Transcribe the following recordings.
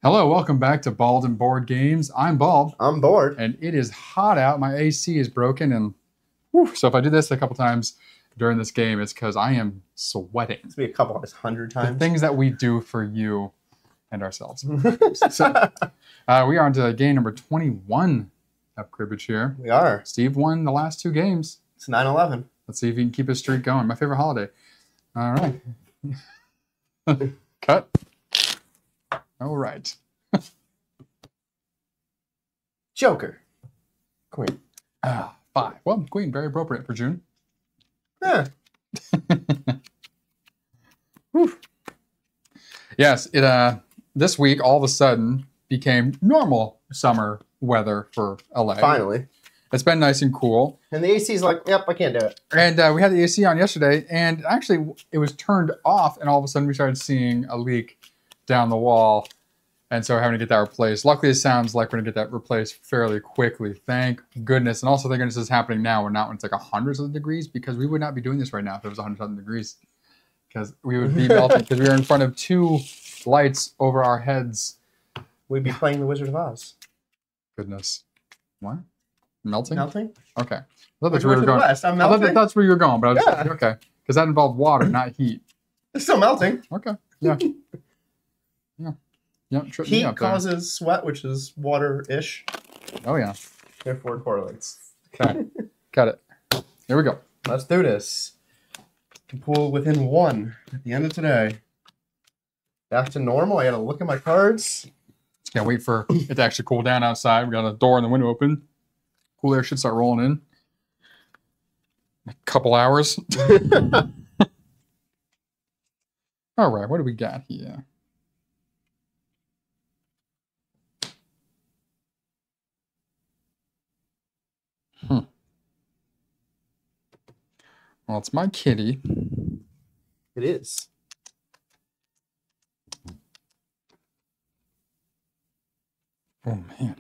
Hello, welcome back to Bald and Board Games. I'm Bald. I'm bored. And it is hot out. My AC is broken, and whew, so if I do this a couple times during this game, it's because I am sweating. It's be a couple of 100 The times. things that we do for you and ourselves. So, we are on to game number 21 of Cribbage here. We are. Steve won the last two games. It's 9/11. Let's see if he can keep his streak going. My favorite holiday. All right. Cut. All right. Joker. Queen. 5. Well, Queen, very appropriate for June. Yeah. Yes, it this week all of a sudden became normal summer weather for LA. Finally. It's been nice and cool. And the AC's like, yep, I can't do it. And we had the AC on yesterday, and actually it was turned off, and all of a sudden we started seeing a leak down the wall. And so we're having to get that replaced. Luckily, it sounds like we're going to get that replaced fairly quickly. Thank goodness. And also, thank goodness this is happening now and not when it's like 100 degrees, because we would not be doing this right now if it was 100 degrees. Because we would be melting, because we are in front of two lights over our heads. We'd be playing The Wizard of Oz. Goodness. What? Melting? Melting? Okay. I thought that's We're where you to were the going. west. I'm I thought melting. that's where you were going, but I was Yeah. okay. Because that involved water, not heat. It's still melting. Okay. Yeah. Yeah. Yep. Trip me Heat up there. causes sweat, which is water-ish. Oh, yeah. Therefore, it correlates. Okay. Got it. Here we go. Let's do this. To pull within 1 at the end of today. Back to normal. I gotta look at my cards. Just can't wait for it to actually cool down outside. We got a door and the window open. Cool air should start rolling in a couple hours. All right, what do we got here? Well, it's my kitty. It is. Oh, man.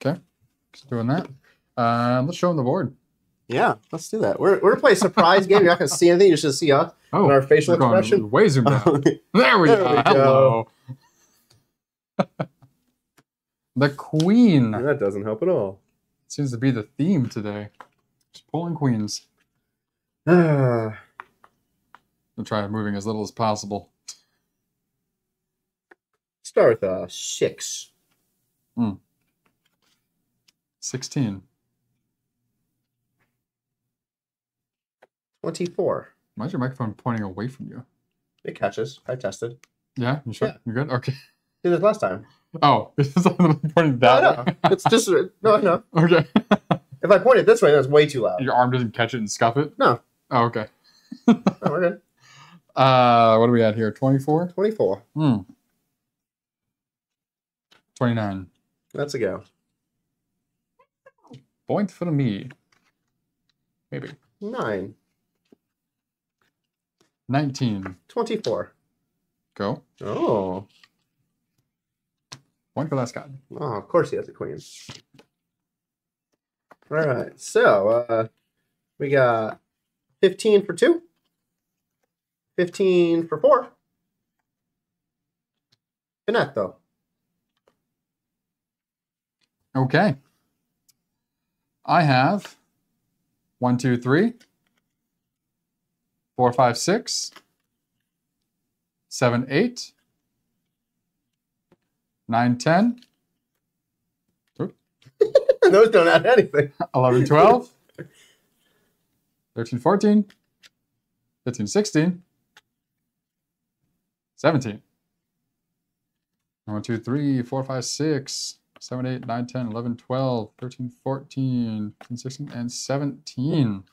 Okay, just doing that. Let's show them the board. Yeah, let's do that. We're gonna play a surprise game. You're not gonna see anything. You're just gonna see us and our facial we're going expression. way zoomed out. There we There go. we Hello. The Queen. That doesn't help at all. Seems to be the theme today. Just pulling queens. Ah, I'll try moving as little as possible. Start with 6. 16. 24. Why is your microphone pointing away from you? It catches. I tested. Yeah? You sure? Yeah. You good? Okay. Did this last time. Oh, it's pointing No, that way. It's just no, no. Okay. If I point it this way, that's way too loud. Your arm doesn't catch it and scuff it? No. Oh, okay. No, we're good. What do we at here? 24? 24. 29. That's a go. Point for me. Maybe. 9. 19. 24. Go. Oh. Point for that guy. Oh, of course he has a queen. All right. So we got 15 for 2. 15 for 4. Finetto. Okay. I have 1, 2, 3, 4, 5, 6, 7, 8, 9, 10, Those don't add anything. 11, 12, 13, 14, 15, 16, 17. 1, 2, 3, 4, 5, 6, 7, 8, 9, 10, 11, 12, 13, 14, 15, 16, and 17.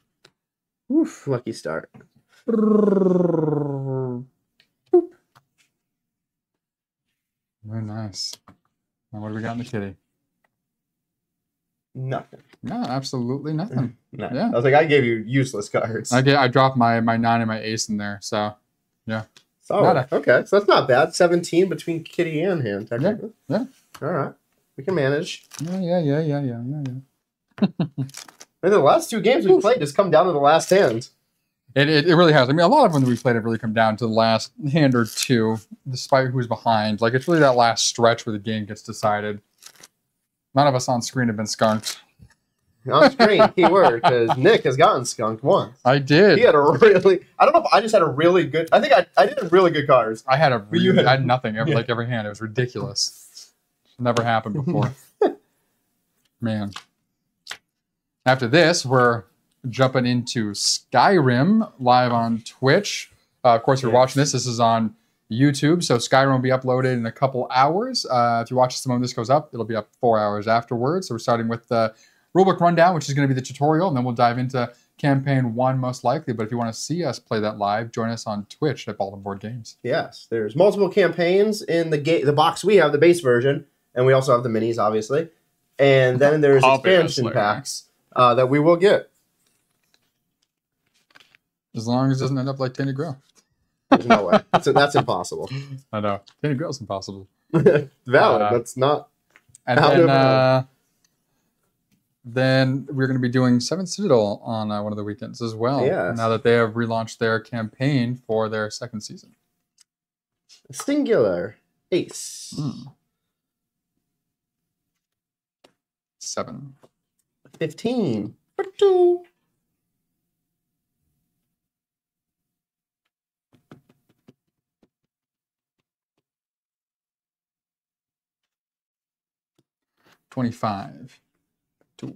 Oof, lucky start. Boop. Very nice. Now what do we got in the kitty? Nothing. No, absolutely nothing. No. Yeah. I was like, I gave you useless cards. I dropped my 9 and my ace in there, so yeah. So, Nada. okay, so that's not bad. 17 between kitty and hand, technically. Yeah. All right. We can manage. Yeah. And the last 2 games we played just come down to the last hand. It really has. I mean, a lot of them that we played have really come down to the last hand or two, despite who's behind. Like, it's really that last stretch where the game gets decided. None of us on screen have been skunked. On screen, keyword, because Nick has gotten skunked once. I did. He had a really, I don't know if I just had a really good, I think I did really good cards. I had you I had nothing, yeah. like every hand. It was ridiculous. Never happened before. Man. After this, we're jumping into Skyrim live on Twitch. Of course, you're watching this. This is on YouTube, so Skyrim will be uploaded in a couple hours. If you watch this the moment this goes up, it'll be up 4 hours afterwards. So we're starting with the rulebook rundown, which is going to be the tutorial, and then we'll dive into campaign 1 most likely. But if you want to see us play that live, join us on Twitch at Baldwin Board Games. Yes, there's multiple campaigns in the box. We have the base version, and we also have the minis, obviously. And then there's expansion packs that we will get. As long as it doesn't end up like Tainted Grail. There's no way. That's impossible. I know. Tainted Grail's impossible. Valid. That's not. And then we're going to be doing Seventh Citadel on one of the weekends as well. Yes. Now that they have relaunched their campaign for their 2nd season. Singular ace. 7. 15 for 2. $25. 2.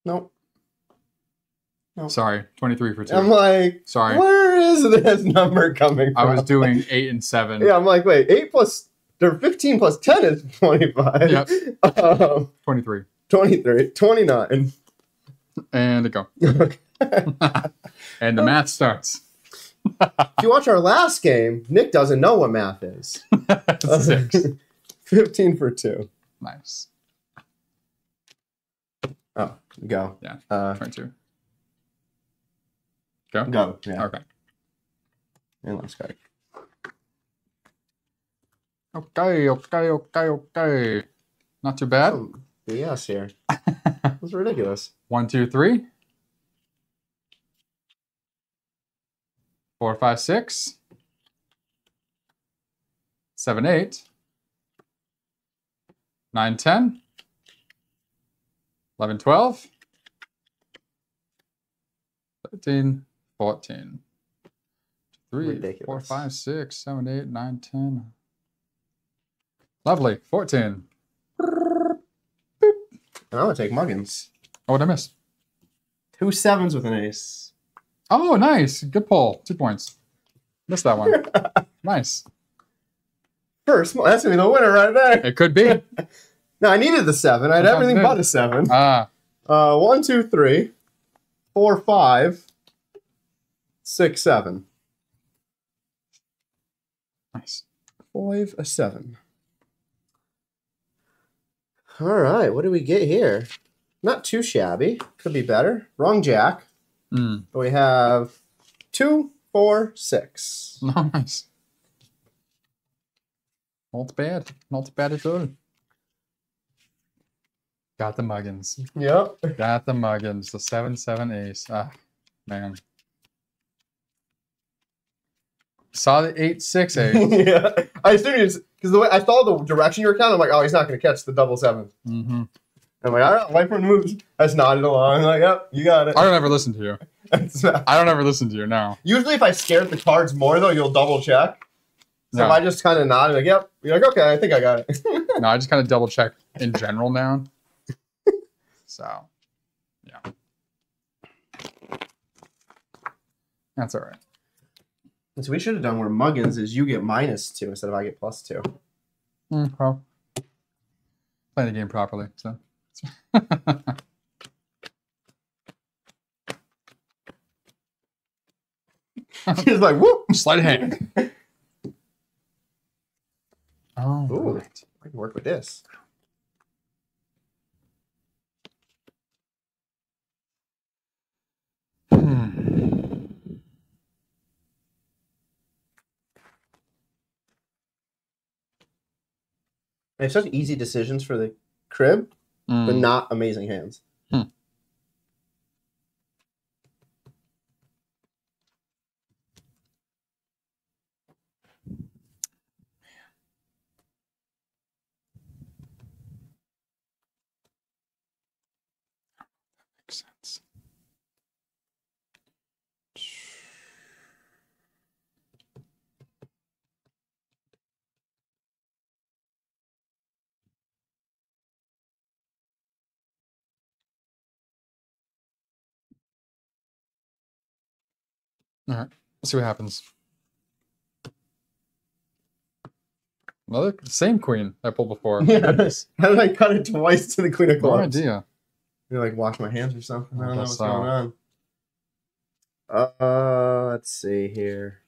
Nope. Sorry, 23 for 2. I'm like, sorry. Where is this number coming from? I was doing 8 and 7. Yeah, I'm like, wait, 8 plus or 15 plus 10 is 25. Yep. 23. 23, 29. And it go. And the math starts. If you watch our last game, Nick doesn't know what math is. 6. 15 for 2. Nice. Oh, go. Yeah. 22. Go? Go. Yeah. Okay. And last card. Okay. Not too bad. Yes, here. That's ridiculous. 1, 2, 3. 4, 5, 6. 7, 8. 9, 10. 11, 12. 13, 14. 3, Ridiculous. 4, 5, 6, 7, 8, 9, 10. Lovely. 14. And I'm going to take Muggins. Oh, what did I miss? 2 7s with an ace. Oh, nice. Good pull. 2 points. Missed that one. Nice. First, that's going to be the winner right there. It could be. No, I needed the 7. I had Sometimes everything it but a is. 7. Ah. 1, 2, 3, 4, 5, 6, 7. Nice. 5, a 7. All right, what do we get here? Not too shabby. Could be better. Wrong jack. Mm. We have 2, 4, 6. No, nice. Not bad. Not bad at all. Got the Muggins. Yep. Got the Muggins. The 7-7 ace. Ah, man. Saw the 8-6 ace. Yeah. I assumed it's because the way I saw the direction you were counting, I'm like, oh, he's not going to catch the double 7. Mm-hmm. I'm like, all right, wait for the moves. I just nodded along. I'm like, yep, you got it. I don't ever listen to you. I don't ever listen to you, no. Usually if I stare at the cards more, though, you'll double check. So No. if I just kind of nod, like, yep, you're like, okay, I think I got it. No, I just kind of double check in general now. So, yeah. That's all right. So we should have done where Muggins is you get -2 instead of I get +2. Well, playing the game properly, so. He's like, whoop. Sleight of hand. Oh, Ooh, right. I can work with this. They have such easy decisions for the crib. but not amazing hands. Makes sense. All right, let's see what happens. Another same queen I pulled before. Yeah. How did I cut it twice to the queen of clubs? No idea. You like wash my hands or something? I don't know what's so. going on. Let's see here.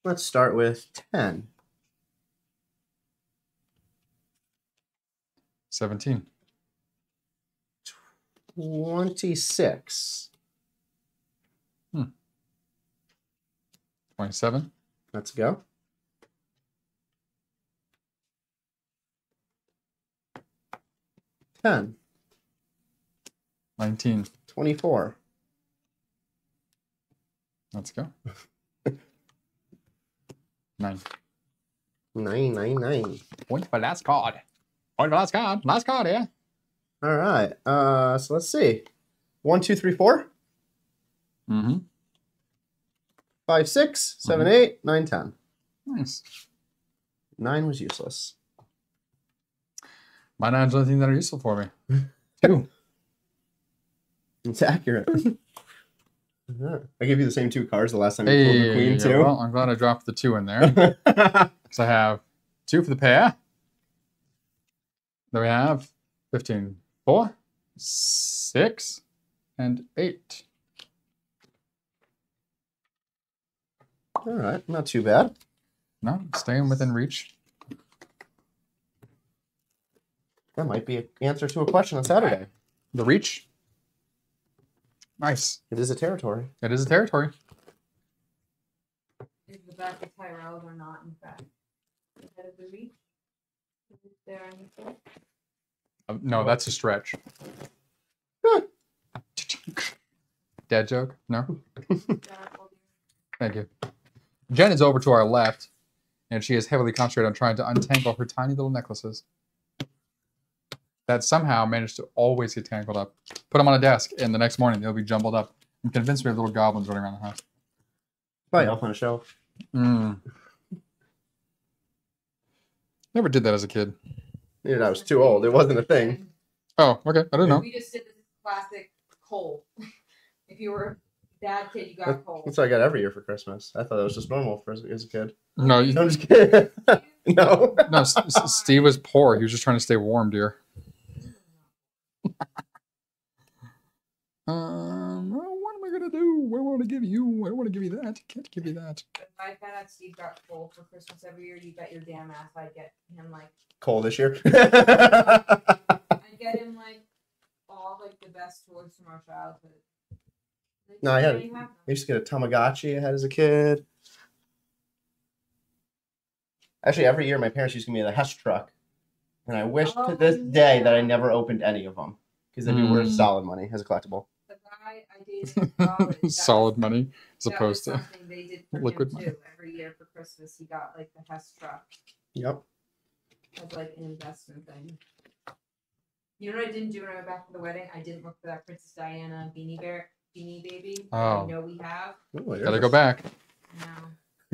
Let's start with 10. 17. 26. 27. Let's go. 10. 19. 24. Let's go. 9. 9. Point for last card. Point for last card. Last card, yeah. All right. So let's see. 1, 2, 3, 4. 5, 6, 7, 8, 9, 10. Nice. 9 was useless. My 9's the only thing that are useful for me. 2. It's accurate. I gave you the same 2 cards the last time you pulled the queen, too. Well, I'm glad I dropped the 2 in there. Because I have 2 for the pair. Then we have 15, 4, 6, and 8. All right, not too bad. No, staying within reach. That might be an answer to a question on Saturday. The reach. Nice. It is a territory. It is a territory. Is the back of Tyrell or not, in fact? Ahead of the reach? Is it there on the floor? No, that's a stretch. Dad joke? No? Thank you. Jen is over to our left, and she is heavily concentrated on trying to untangle her tiny little necklaces that somehow managed to always get tangled up. Put them on a desk, and the next morning they'll be jumbled up. I'm convinced we have little goblins running around the house. Probably off on a shelf. Never did that as a kid. Yeah, I was too old. It wasn't a thing. Oh, okay. I don't know. We just did this classic coal. If you were a dad kid, you got coal. That's what I got every year for Christmas. I thought it was just normal for as a kid. No, I'm just kidding. No. No, Steve was poor. He was just trying to stay warm, dear. What am I gonna do? What do I want to give you? I don't want to give you that. Can't give you that. If I found out Steve got coal for Christmas every year, you bet your damn ass I'd get him like Coal this year. I'd get him like all like the best toys from our childhood. Like, No, I used to get a Tamagotchi I had as a kid. Actually, every year my parents used to give me the Hess truck. And I wish to this day that I never opened any of them. Because they'd be worth solid money as a collectible. The guy I dated in college, solid money as opposed to they did for liquid him money. too. Every year for Christmas, he got like the Hess truck Yep. as like an investment thing. You know what I didn't do when I went back for the wedding? I didn't look for that Princess Diana beanie baby. Oh. I know we have. Ooh, Gotta go back. No.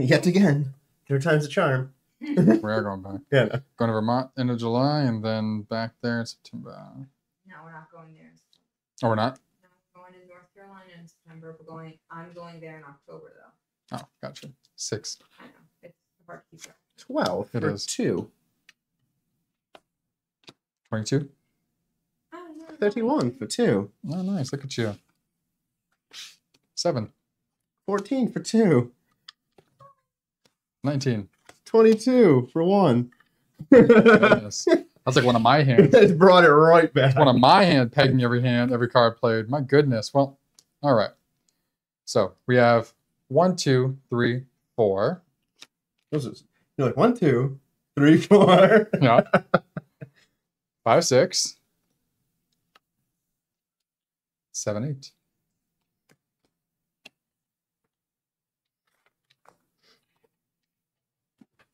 Yet again. Third time's a charm. We are going back. Yeah. No. Going to Vermont end of July and then back there in September. No, we're not going there. Oh, we're not? No, we're going to North Carolina in September. I'm going there in October though. Oh, gotcha. 6. I know. It's hard to keep track. 12 It for is. 2. 22? 31 for 2. Oh, nice. Look at you. 7. 14 for 2. 19. 22 for 1. Goodness. That's like one of my hands. It brought it right back. One of my hand pegging every card played. My goodness. Well, all right. So we have 1, 2, 3, 4. You're like 1, 2, 3, 4. Yeah. 5, 6. 7, 8.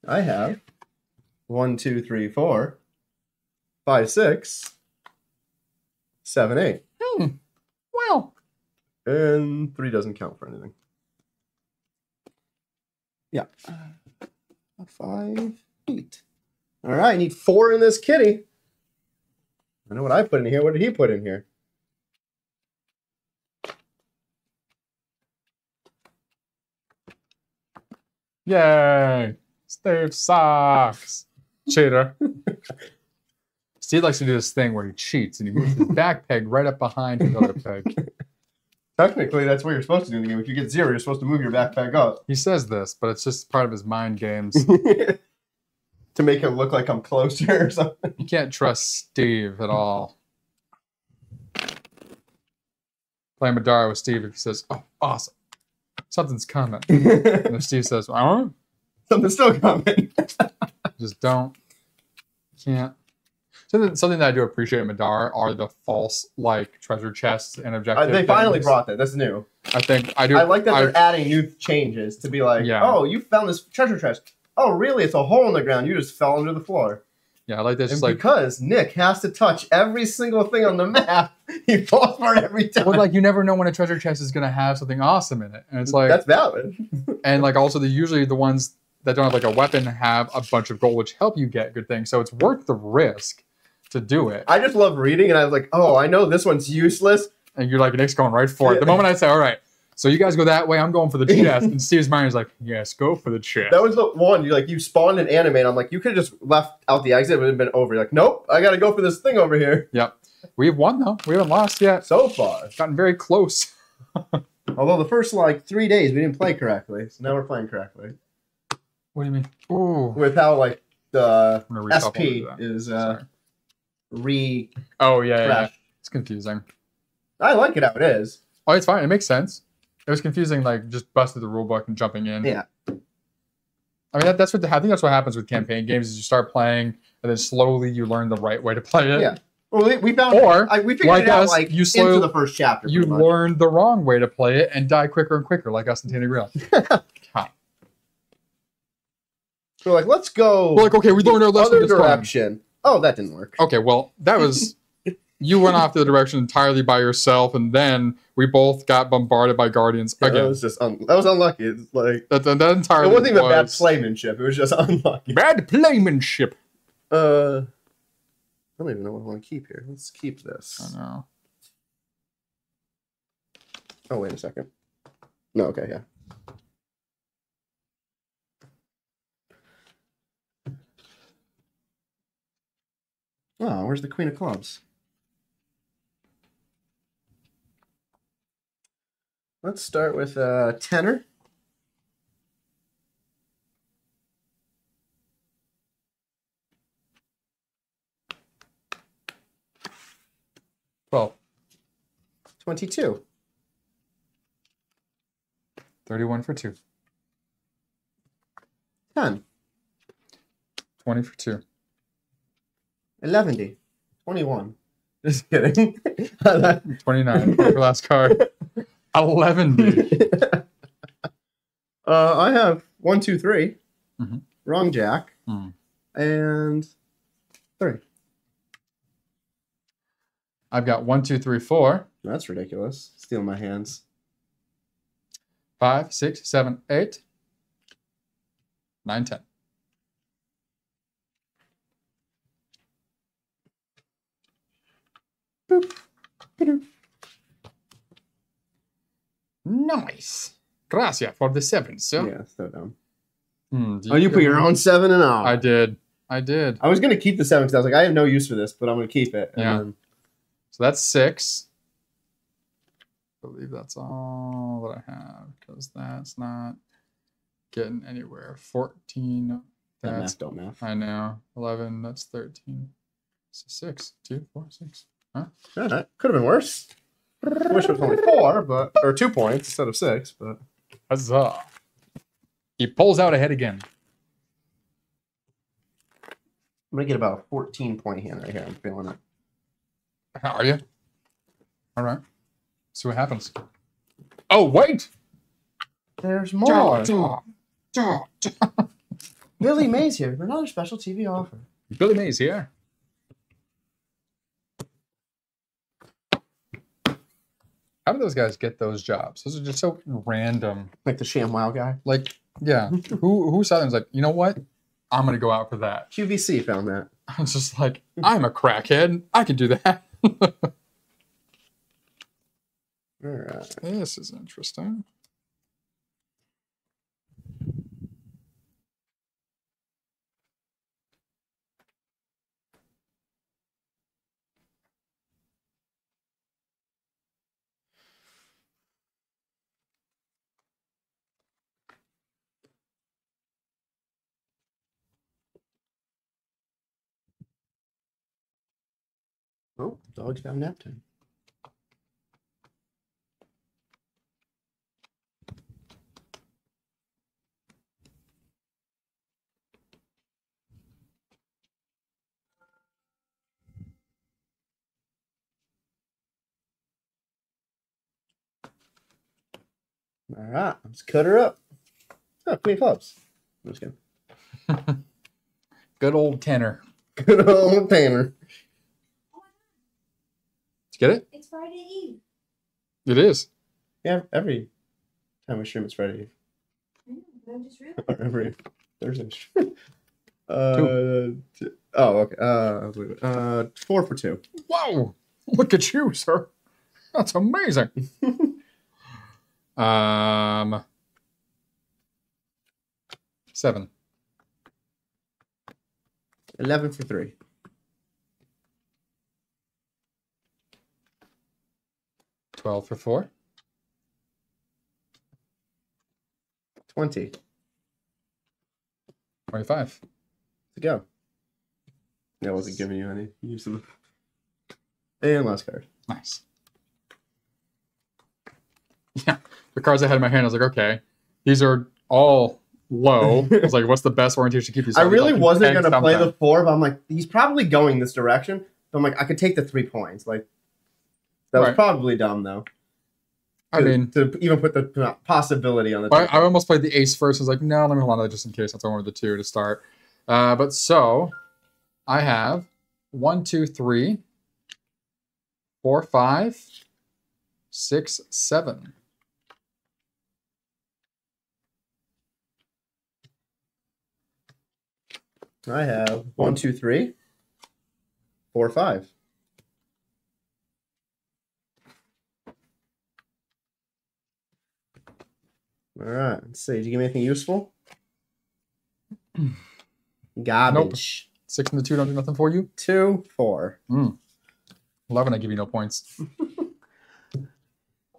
I have 1, 2, 3, 4, 5, 6, 7, 8. Well. And 3 doesn't count for anything. Yeah. 5, 8. All right, I need 4 in this kitty. I know what I put in here. What did he put in here? Yay! Steve sucks. Cheater. Steve likes to do this thing where he cheats and he moves his back peg right up behind his other peg. Technically, that's what you're supposed to do in the game. If you get 0, you're supposed to move your back peg up. He says this, but it's just part of his mind games. To make it look like I'm closer or something. You can't trust Steve at all. Playing Madara with Steve, if he says, "Oh, awesome. Something's coming." And if Steve says, "Oh, something's still coming." Just don't. Can't. Something that I do appreciate in Madara are the false like treasure chests and objectives. They finally brought that. That's new. I think I do. I like that they're adding new changes to be like, oh, you found this treasure chest. Oh, really? It's a hole in the ground. You just fell into the floor. Yeah, I like this. And because Nick has to touch every single thing on the map, he falls for it every time. Well, like you never know when a treasure chest is gonna have something awesome in it, and it's like that's valid. And like also usually the ones that don't have like a weapon have a bunch of gold which help you get good things, so it's worth the risk to do it. I just love reading, and I was like, oh, I know this one's useless, and you're like, Nick's going right for it. The moment I say, all right, so you guys go that way, I'm going for the chest, and Steve's mind is like, yes, go for the chest. That was the one you spawned in anime, and I'm like, you could have just left out the exit, it would have been over. You're like, nope, I got to go for this thing over here. Yep, we've won though. We haven't lost yet so far. Gotten very close. Although the first 3 days we didn't play correctly, so now we're playing correctly. What do you mean? Ooh. With how the SP is Oh yeah. It's confusing. I like it how it is. Oh, it's fine. It makes sense. It was confusing, like just busted the rule book and jumping in. Yeah. I mean, I think that's what happens with campaign games is you start playing and then slowly you learn the right way to play it. Yeah. Well, we found, we figured like it out us, into the first chapter. You learned the wrong way to play it and die quicker and quicker, like us and Tanny Grill. So we're like, let's go. We're like, okay, we learned our lesson. Other direction. Oh, that didn't work. Okay, well, that was you went off the direction entirely by yourself, and then we both got bombarded by guardians again. That was just that was unlucky. It's like that entirely. It wasn't even bad playmanship. It was just unlucky. Bad playmanship. I don't even know what I want to keep here. Let's keep this. I know. Oh, wait a second. No, okay, yeah. Oh, where's the Queen of Clubs? Let's start with tenor. Well, 22. 31 for 2. 10. 20 for 2. 11. 21. Just kidding. 29 for your last card. 11. I have 1, 2, 3. Mm-hmm. Wrong jack. And 3. I've got 1, 2, 3, 4. That's ridiculous. Stealing my hands. 5, 6, 7, 8. 9, 10. Boop. Nice. Gracias for the 7, sir. Yeah, so dumb. You put your own 7 and all. I did. I was going to keep the 7 because I was like, I have no use for this, but I'm going to keep it. Yeah. So that's 6. I believe that's all that I have because that's not getting anywhere. 14. That's don't math. I know. 11. That's 13. So 6. 2, 4, 6. Huh? Yeah, that could have been worse. I wish it was only 4, or 2 points instead of 6, but. Huzzah. He pulls out ahead again. I'm going to get about a 14-point hand right here. I'm feeling it. Are you? All right. See what happens. Oh, wait! There's more. Billy Mays here for another special TV offer. Billy Mays here. How do those guys get those jobs? Those are just so random. Like the ShamWow guy. Like, yeah. who saw them was like, you know what? I'm going to go out for that. QVC found that. I was just like, I'm a crackhead. I can do that. All right. This is interesting. Oh, dogs found Neptune. All right, let's cut her up. Oh, Queen of Clubs. I'm just kidding. Good old Tanner. Good old Tanner. Did you get it? It's Friday Eve. It is. Yeah, every time we stream, it's Friday Eve. I know, but I just realized. Or every Thursday. Okay. 4 for 2. Whoa! Look at you, sir. That's amazing. 7. 11 for 3. 12 for 4. 20. 25. To go. I wasn't giving you any use of the... And last card. Nice. Yeah, the cards I had in my hand, I was like, okay, these are all low. I was like, what's the best orientation to keep these? I really like, wasn't going to play the 4, but I'm like, he's probably going this direction. But I'm like, I could take the 3 points. Like, that was probably dumb, though. I mean, to even put the possibility on the table. I almost played the ace first. I was like, no, let me hold on to that just in case. That's why I wanted the 2 to start. But so, I have 1, 2, 3, 4, 5, 6, 7. I have 1, 2, 3, 4, 5. All right. Let's see. Did you give me anything useful? Garbage. Nope. 6 and the 2 don't do nothing for you? 2, 4. 11, I give you no points.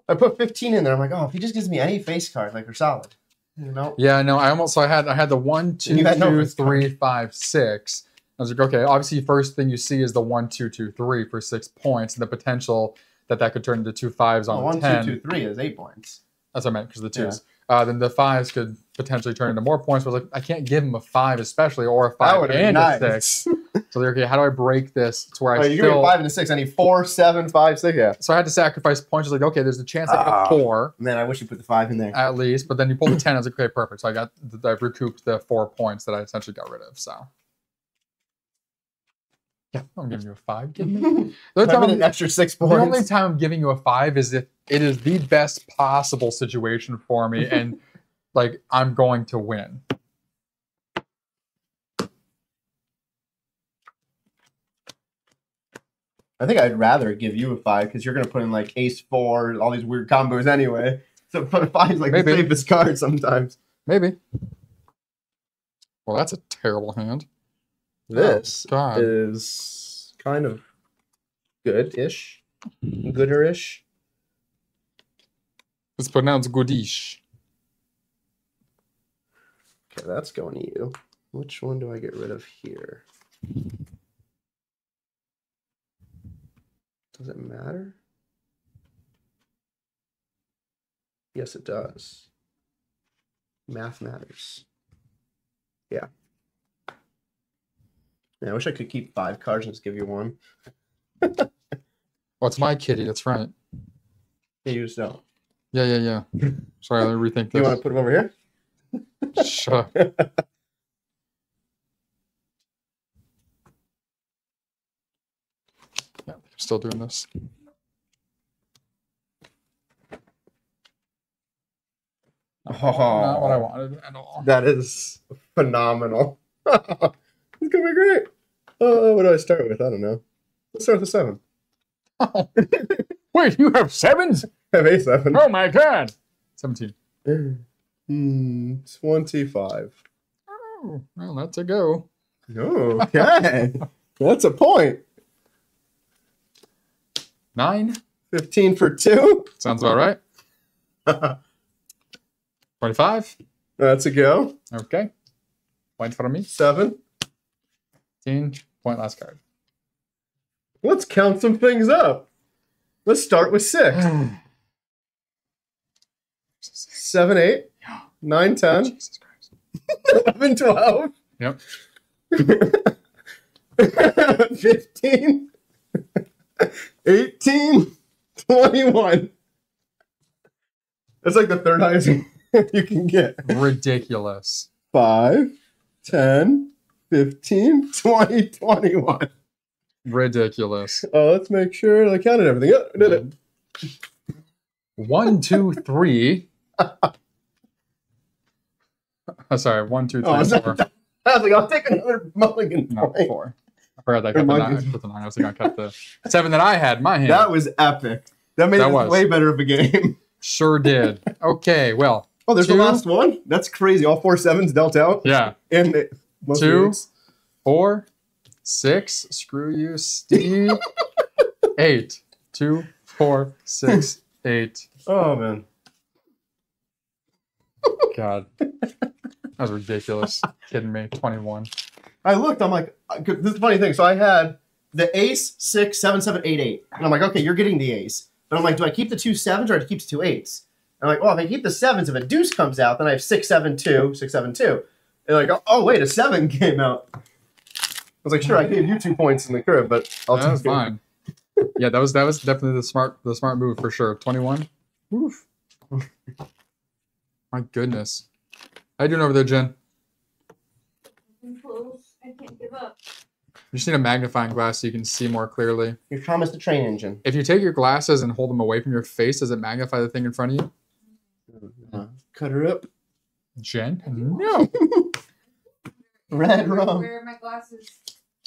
I put 15 in there. I'm like, oh, if he just gives me any face card, like, they're solid. You know? Yeah, no, I had the 1, 2, 2, 3, 5, 6. I was like, okay, obviously, first thing you see is the 1, 2, 2, 3 for 6 points, and the potential that could turn into 2 5s on 1, 10. 2, 2, 3 is 8 points. That's what I meant, because the 2s. Yeah. Then the 5s could potentially turn into more points. But I was like, I can't give him a 5 especially, or a 5 and a 6. So they're okay, how do I break this to where I you give me a 5 and a 6. I need 4, 7, 5, 6. Yeah. So I had to sacrifice points. I was like, okay, there's a chance I get a 4. Man, I wish you put the 5 in there. At least. But then you pulled the 10. I was like, okay, perfect. So I've recouped the 4 points that I essentially got rid of. So. Yeah, I'm giving you a 5. Give me an extra 6 points. The only time I'm giving you a 5 is if it is the best possible situation for me, and like I'm going to win. I think I'd rather give you a 5 because you're gonna put in like ace 4, all these weird combos anyway. So put a 5 is like the safest card sometimes. Maybe. Well, that's a terrible hand. This is kind of good-ish. Gooder-ish. It's pronounced goodish. Okay, that's going to you. Which one do I get rid of here? Does it matter? Yes, it does. Math matters. Yeah. Yeah, I wish I could keep 5 cards and just give you one. Well, it's my kitty. That's right. Yeah, you just don't. Yeah. Sorry, let me rethink this. You want to put him over here? Shut up. Yeah, I'm still doing this. Not what I wanted at all. That is phenomenal. It's gonna be great. What do I start with? I don't know. Let's start with a 7. Oh. Wait, you have 7s? I have a 7. Oh my god. 17. 25. Oh, well, that's a go. Okay. That's a point. 9. 15 for 2. Sounds about right. 25. That's a go. Okay. Point for me. 7. 15. Point last card. Let's count some things up. Let's start with 6. 7, 8, 9, 10, Jesus Christ. 11, 12. Yep. 15, 18, 21. That's like the third highest you can get. Ridiculous. 5, 10, 15, 20, 21. Ridiculous. Oh, let's make sure I counted everything. Oh, I did it. 1, 2, 3. Sorry, 1, 2, 3, Oh, 4. I was like, I'll take another mulligan No, point. 4. I forgot that I cut the 9. I put the 9. I was thinking I cut the 7 that I had in my hand. That was epic. That made it way better of a game. Sure did. Okay, well. Oh, there's 2, the last one? That's crazy. All 4 7s dealt out? Yeah. And 2, 4, 6. Screw you, Steve. 8. 2, 4, 6, 8. Oh, man. God. That was ridiculous. Kidding me. 21. I looked, I'm like, this is the funny thing. So I had the ace, 6, 7, 7, 8, 8. And I'm like, okay, you're getting the ace. But I'm like, do I keep the 2 7s or do I keep the 2 8s? And I'm like, well, if I keep the 7s, if a deuce comes out, then I have 6, 7, 2, 6, 7, 2. And like, oh, wait, a 7 came out. I was like, sure, I gave you 2 points in the curve, but I'll That was fine. Yeah, that was definitely the smart move for sure. 21. Oof. My goodness. How you doing over there, Jen? I'm close. I can't give up. You just need a magnifying glass so you can see more clearly. You promised a train engine. If you take your glasses and hold them away from your face, does it magnify the thing in front of you? Cut her up. Jen? No. Red rum. Wear my glasses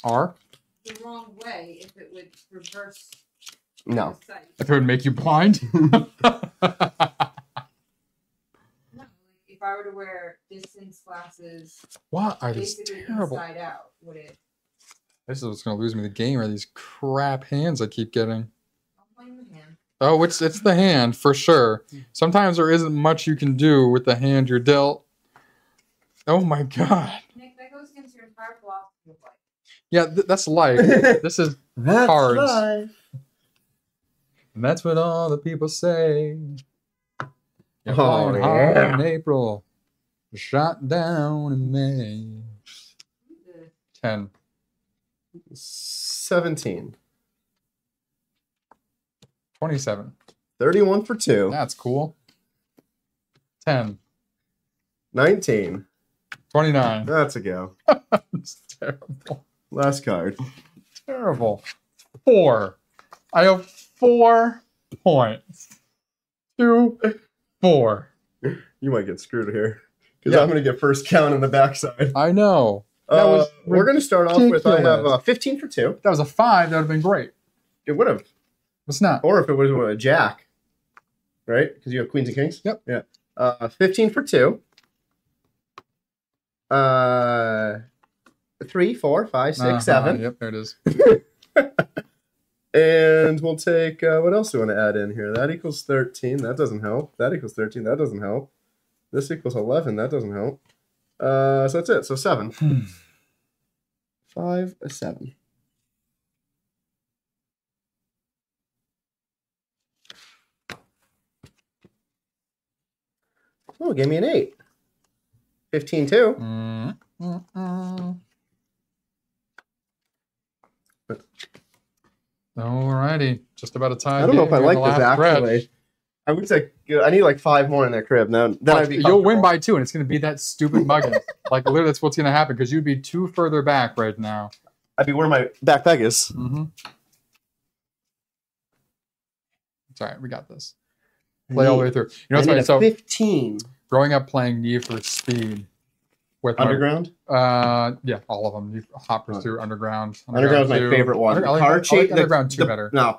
R? the wrong way if it would reverse No. the sight. If it would make you blind? No, like if I were to wear distance glasses, What are these basically terrible? inside out, would it? This is what's going to lose me the game are these crap hands I keep getting. I'll blame the hand. Oh, it's the hand, for sure. Sometimes there isn't much you can do with the hand you're dealt. Oh my god. Nick, that goes against your entire philosophy of life. Yeah, that's life. This is That's cards. life. And that's what all the people say. You're Oh, flying high yeah. in April, shot down in May. The 10. 17. 27. 31 for 2. That's cool. 10. 19. 29. That's a go. It's terrible. Last card. Terrible. 4. I have 4 points. 2, 4. You might get screwed here. Because Yeah. I'm going to get first count on the backside. I know. That was we're going to start off with, I have ridiculous. 15 for 2. That was a 5. That would have been great. It would have. It's not. Or if it was a jack. Right? Because you have queens and kings? Yep. Yeah. 15 for 2. 3, 4, 5, 6, 7. Yep, there it is. And we'll take, what else do we want to add in here? That equals 13. That doesn't help. That equals 13. That doesn't help. This equals 11. That doesn't help. So that's it. So 7. 5, 7. Oh, it gave me an 8. 15 too. Alrighty, just about a tie. I don't know if I game like here in this the last thread. actually. I would say I need like 5 more in that crib. Then I'd be You'll win comfortable. by 2, and it's going to be that stupid muggins. Like literally, that's what's going to happen because you'd be 2 further back right now. I'd be where my backpack is. Mm-hmm. It's all right. We got this. Play all the way through. You know what's funny? So 15 growing up playing Need for Speed with underground. Yeah, all of them. Hot Pursuit, Underground. Underground's my 2. favorite one. I like, car I chase. like Underground 2 better. No,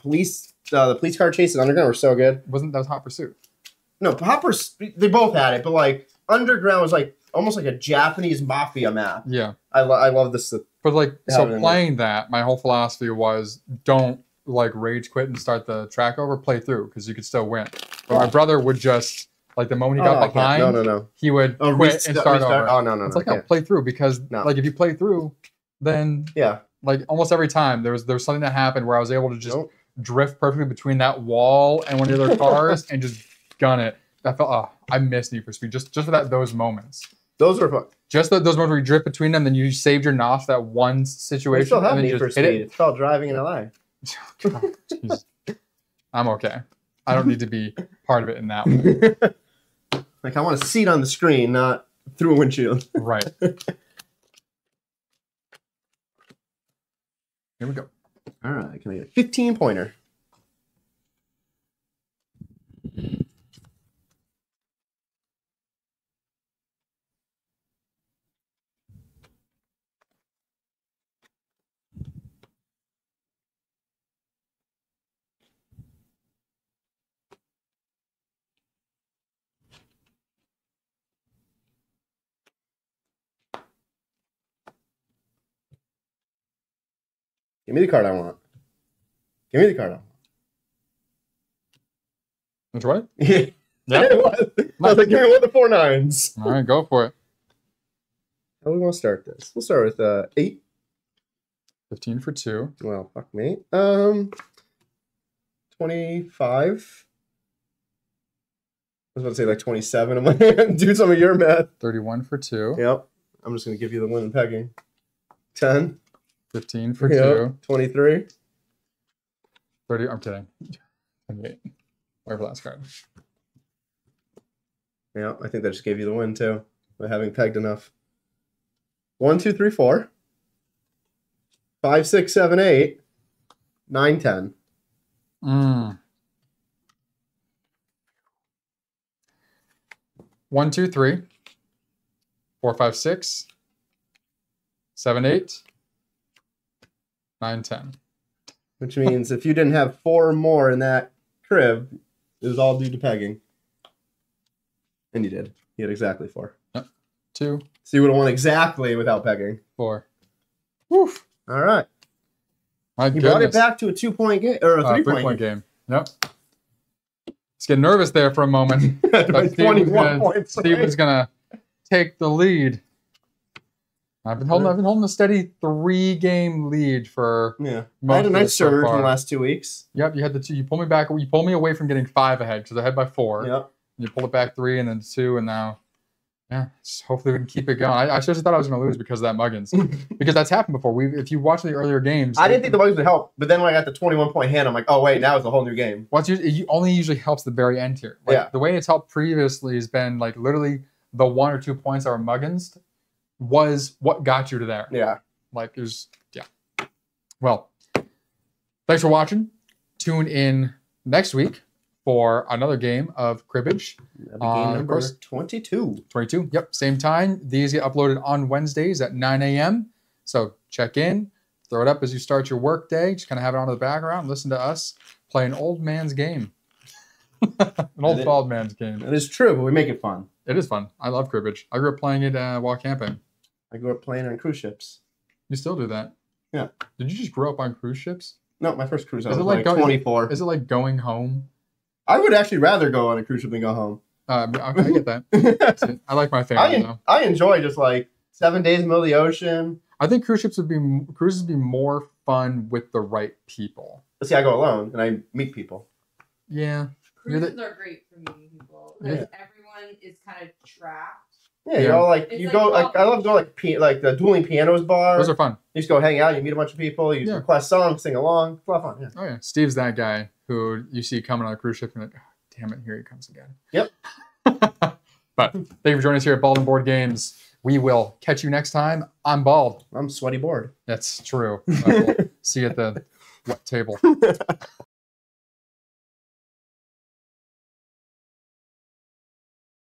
the police car chase and Underground were so good. That was Hot Pursuit? No, Hoppers. They both had it, but like Underground was like almost like a Japanese mafia map. Yeah. I love this. But like, Yeah, so then- playing that, my whole philosophy was don't like rage quit and start the track over, play through because you could still win. But my brother would just like the moment he got I can't. behind, No. he would quit and start over. Oh no. It's like I no, play through because No. like if you play through, then yeah. like almost every time there was something that happened where I was able to just Nope. drift perfectly between that wall and one of the other cars and just gun it. I felt I miss Need for Speed just for those moments. Those are fun. Just those moments where you drift between them, then you saved your NOS that one We situation. still have and then Need you for just hit Speed. it. It's called driving in LA. God, jeez. I'm okay. I don't need to be part of it in that way. Like I want a seat on the screen, not through a windshield. Right. Here we go. All right, can I get a 15 pointer? Give me the card I want. Give me the card I want. Which way? Yeah. Yeah. It was. I was like, give me one of the 4 9s. All right, go for it. How do we want to start this? We'll start with 8. 15 for 2. Well, fuck me. 25. I was about to say like 27. I'm like, do some of your math. 31 for 2. Yep. I'm just gonna give you the win in pegging. 10. 15 for Yep. 2. 23. 30. I'm kidding. 28. Wait for last card. Yeah, I think that just gave you the win too, by having pegged enough. 1, 2, 3, 4. 5, 6, 7, 8. 9, 10. 1, 2, 3. 4, 5, 6. 7, 8. 9, 10. Which means if you didn't have 4 more in that crib, it was all due to pegging. And you did. You had exactly 4. 2, So you would have won exactly without pegging. 4. Woof. All right. My You goodness. brought it back to a 2-point game or a 3-point 3-point game. game. Yep. Let's get nervous there for a moment. By But 21 points. Steven's gonna take the lead. I've been holding a steady 3-game lead for Yeah. most I had a of nice this so surge in far. the last 2 weeks. Yep, you had the 2. You pulled me back. You pulled me away from getting 5 ahead because I had by 4. Yep. You pulled it back 3 and then 2, and now, yeah. Just hopefully we can keep it going. I seriously thought I was going to lose because of that Muggins, because that's happened before. If you watch the earlier games, I didn't think the bugs would help, but then when I got the 21-point hand, I'm like, oh wait, now it's a whole new game. it only usually helps the very end here. Like, Yeah. The way it's helped previously has been like literally the 1 or 2 points that were Muggins was what got you to there. Yeah. Like it was, yeah. Well, thanks for watching. Tune in next week for another game of cribbage. That'd be game Of number course. 22. 22. Yep, same time. These get uploaded on Wednesdays at 9 a.m. So check in, throw it up as you start your work day. Just kind of have it on in the background. Listen to us play an old man's game. An old bald man's game. That is true, but we make it fun. It is fun. I love cribbage. I grew up playing it while camping. I grew up playing on cruise ships. You still do that? Yeah. Did you just grow up on cruise ships? No, my first cruise I Is was it like like going- 24. Is it like going home? I would actually rather go on a cruise ship than go home. I get that. I like my family though. I enjoy just like 7 days in the middle of the ocean. I think cruises would be more fun with the right people. But see, I go alone and I meet people. Yeah. You're Cruises are great for meeting people because everyone is kind of trapped Yeah, you Yeah. all like It's you like go like I golf. love going like the dueling pianos bar. Those are fun. You just go hang out, you meet a bunch of people, you Yeah. request songs, sing along. It's a lot of fun. Yeah. Oh yeah, Steve's that guy who you see coming on a cruise ship and you're like, oh, damn it, here he comes again. Yep. But thank you for joining us here at Bald and Board Games. We will catch you next time. I'm Bald. I'm sweaty bored. That's true. We'll see you at the wet table.